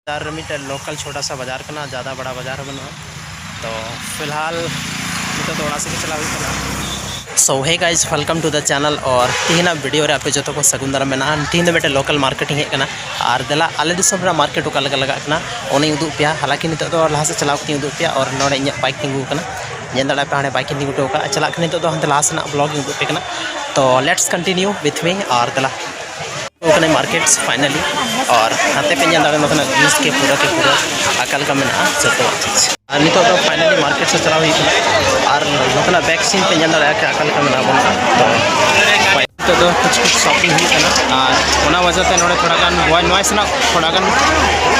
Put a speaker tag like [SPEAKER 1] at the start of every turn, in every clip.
[SPEAKER 1] बाजार मिट लोकल छोटा सा बाजार करना, ज़्यादा बड़ा बाजार बना। तो फिलहाल नित तो ओड़ा से चला हुई। So hey guys welcome to the channel और तीना वीडियो रे आपे जो को सगुन दारा मेना तीन बेटे लोकल मार्केटिंग हेकना और देला आले दिसम रा मार्केट ओका लगा लगा कना ओने उदु पिया। हालांकि नित तो लहा से चलाव कती उदु पिया और नोडे इᱧ बाइक तिंगु कना जेन दाड़ा पे हाने बाइक तिंगु टोका चला कने तो हंते लहा सेना ब्लॉग उदु पे कना। तो लेट्स कंटिन्यू विथ मी और देला ओकने मार्केट्स फाइनली और हाथे पे जेन दाड़ा नोतना व्यूज के पूरा अकल का मेना जतो चीज और नित तो फाइनली मार्केट से चलाव हुई और नोतना बैक सीन पे जेन दाड़ा के अकल का मेना बन तो कुछ शॉपिंग हुई और वजह से नोड़े थोड़ा गान नॉइस ना थोड़ा गान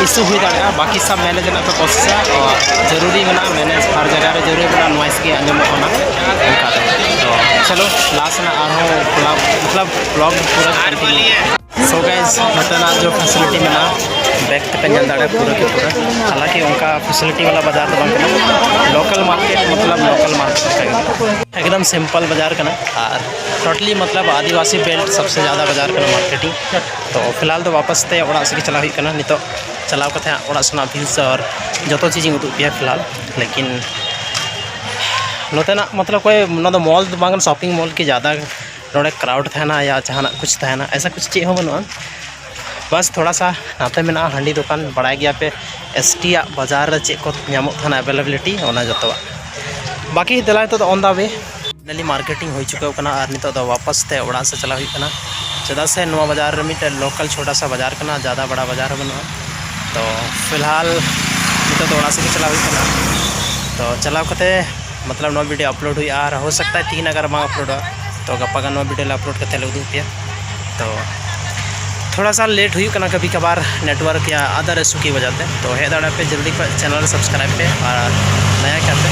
[SPEAKER 1] इशू हुई दाड़ा। बाकी सब मैनेज पे कोशिश और जरूरी मेना मैनेज हर जगह रे जरूरी मेना नॉइस के अंजम होना। तो चलो लास्ट ना मतलब ब्लॉग पूरा कंटिन्यू। सो गाइस नोतना जो फैसिलिटी मेना बैक पे जन दाड़ा पूरा के पूरा। हालांकि उनका फैसिलिटी वाला बाजार तो बन लोकल मार्केट मतलब लोकल मार्केट एकदम सिंपल बाजार करना और टोटली मतलब आदिवासी बेल्ट सबसे ज़्यादा बाजार करना मार्केटिंग। तो फिलहाल तो वापस ते ओड़ा से चला हुई करना नितो चलाव कथे ओड़ा सना व्यूज और जो चीज़ उदू पे फिलहाल। लेकिन नोतेना मतलब कोई ना मॉल बांगन शॉपिंग मॉल की ज़्यादा नोड़े क्राउड थाना या जहाँ कुछ थाना ऐसा कुछ चीज़ हो बनुआ। बस थोड़ा सा नाते में हांडी दुकान बड़ा गया पे एसटी बाजार चे को थाना अवेलेबिलिटी होना जो बाकी दिला तो on the way finally marketing हो चुका और नितो तो वापस ते ओड़ा से चला हुई चेदा से नुआ बाजार मिट लोकल छोटा सा बाजार करना, ज़्यादा बड़ा बाजार बनुआ। तो फिलहाल नितो तो ओड़ा से चला हुई तो चलाव कते मतलब नवा वीडियो अपलोड हुई और हो सकता है 3 अगर मैं अपलोड तो गप्पा का नवा वीडियो अपलोड करते उदू पे। तो थोड़ा सा लेट हुई करना कभी कभार नेटवर्क या अदर इशू की वजह से। तो हे दाड़ा पे जल्दी चैनल सब्सक्राइब पे और नया करते